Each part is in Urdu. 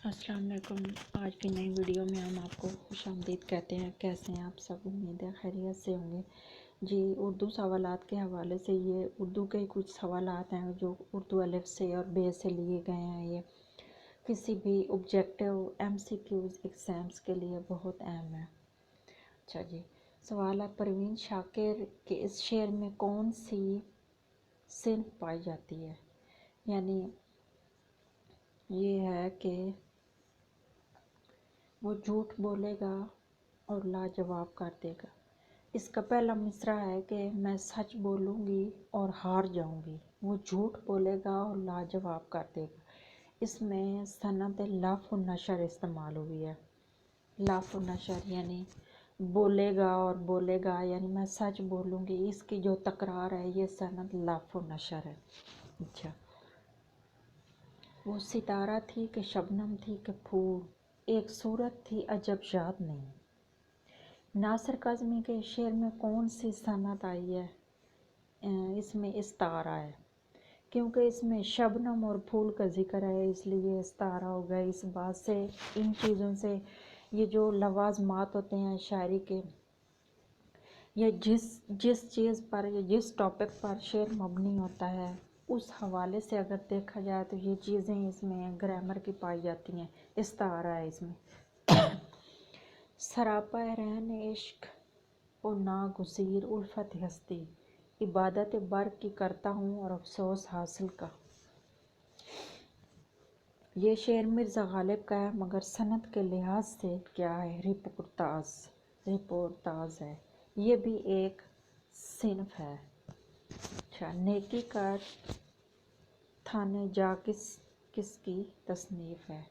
السلام علیکم۔ آج کی نئی ویڈیو میں ہم آپ کو خوش آمدید کہتے ہیں۔ کیسے ہیں آپ سب؟ امید ہے خیریت سے ہوں گے جی۔ اردو سوالات کے حوالے سے یہ اردو کے کچھ سوالات ہیں جو اردو الف سے اور بے سے لیے گئے ہیں۔ یہ کسی بھی آبجیکٹیو MCQs ایگزامس کے لیے بہت اہم ہے۔ اچھا جی، سوال ہے پروین شاکر کے اس شعر میں کون سی صنف پائی جاتی ہے؟ یعنی یہ ہے کہ وہ جھوٹ بولے گا اور لاجواب کر دے گا۔ اس کا پہلا مصرع ہے کہ میں سچ بولوں گی اور ہار جاؤں گی، وہ جھوٹ بولے گا اور لاجواب کر دے گا۔ اس میں صنعت لف و نشر استعمال ہوئی ہے۔ لف و نشر یعنی بولے گا اور بولے گا، یعنی میں سچ بولوں گی، اس کی جو تکرار ہے یہ صنعت لف و نشر ہے۔ اچھا، وہ ستارہ تھی کہ شبنم تھی کہ پھول، ایک صورت تھی عجب یاد نہیں۔ ناصر کاظمی کے شعر میں کون سی صنعت آئی ہے؟ اس میں استعارہ ہے، کیونکہ اس میں شبنم اور پھول کا ذکر ہے، اس لیے استعارہ ہو گیا۔ اس بات سے، ان چیزوں سے، یہ جو لوازمات ہوتے ہیں شاعری کے، یا جس چیز پر یا جس ٹاپک پر شعر مبنی ہوتا ہے، اس حوالے سے اگر دیکھا جائے تو یہ چیزیں اس میں گرامر کی پائی جاتی ہیں۔ استعارہ ہے اس میں۔ سراپا رہن عشق و ناگزیر الفت ہستی، عبادت برق کی کرتا ہوں اور افسوس حاصل کا۔ یہ شعر مرزا غالب کا ہے، مگر صنعت کے لحاظ سے کیا ہے؟ رپورتاز ہے۔ یہ بھی ایک صنف ہے۔ اچھا، نیکی کا تھانے جا کس کی تصنیف ہے؟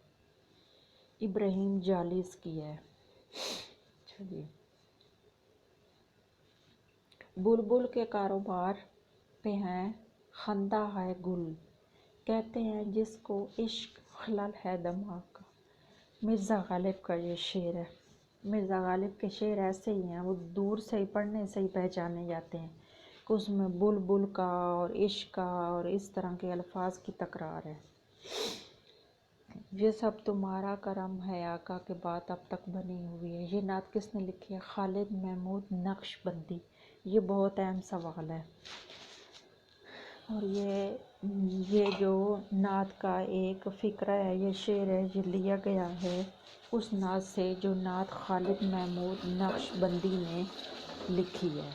ابراہیم جالیس کی ہے۔ اچھا جی، بلبل کے کاروبار پہ ہیں خندہ ہے گل، کہتے ہیں جس کو عشق خلل ہے دماغ کا۔ مرزا غالب کا یہ شعر ہے۔ مرزا غالب کے شعر ایسے ہی ہیں، وہ دور سے ہی پڑھنے سے ہی پہچانے جاتے ہیں کہ اس میں بلبل کا اور عشق کا اور اس طرح کے الفاظ کی تکرار ہے۔ یہ سب تمہارا کرم ہے آقا کے بعد اب تک بنی ہوئی ہے۔ یہ نعت کس نے لکھی ہے؟ خالد محمود نقشبندی۔ یہ بہت اہم سوال ہے، اور یہ جو نعت کا ایک فقرہ ہے، یہ شعر ہے، یہ لیا گیا ہے اس نعت سے جو نعت خالد محمود نقشبندی نے لکھی ہے۔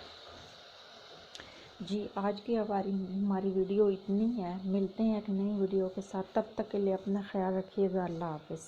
جی، آج کی ہماری ویڈیو اتنی ہے۔ ملتے ہیں ایک نئی ویڈیو کے ساتھ، تب تک کے لیے اپنا خیال رکھیے گا۔ اللہ حافظ۔